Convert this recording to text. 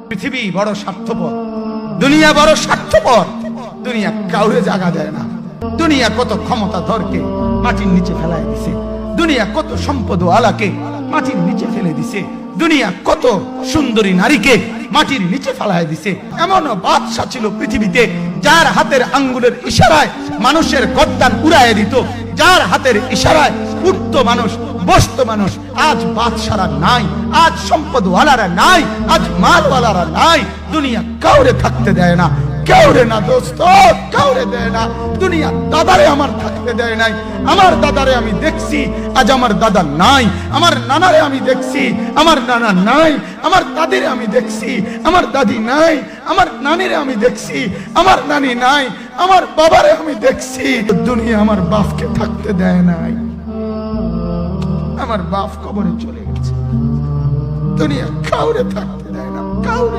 পৃথিবী বড় স্বার্থপর, দুনিয়া বড় স্বার্থপর। দুনিয়া কাউরে জায়গা দেয় না। দুনিয়া কত ক্ষমতা ধরকে মাটির নিচে ফেলায় দিছে। দুনিয়া কত সম্পদ আলাকে মাটির নিচে ফেলে দিছে। দুনিয়া কত সুন্দরী নারীকে মাটির নিচে ফেলায় দিছে। এমনও বাদশা ছিল পৃথিবীতে যার হাতের আঙ্গুলের ইশারায় মানুষের গর্দান উড়াইয়া দিত, যার হাতের ইশারায় উঠত মানুষ, বসত মানুষ। আজ বাদশারা নাই, আজ সম্পদওয়ালারা নাই, আজ মালওয়ালারা নাই। দুনিয়া কাউরে থাকতে দেয় না, কাউরে না দোস্ত, কাউরে দেয় না। দুনিয়া দাদারে আমার থাকতে দেয় নাই। আমার দাদারে আমি দেখছি, আজ আমার দাদা নাই। আমার নানারে আমি দেখছি, আমার নানা নাই। আমার দাদিরে আমি দেখছি, আমার দাদি নাই। আমার নানিরে আমি দেখছি, আমার নানি নাই। আমার বাবারে আমি দেখছি। দুনিয়া আমার বাপকে থাকতে দেয় নাই। আমার বাপ কবরে চলে গেছে। দুনিয়া কাউরে থাকতে দেয় না, কাউরে।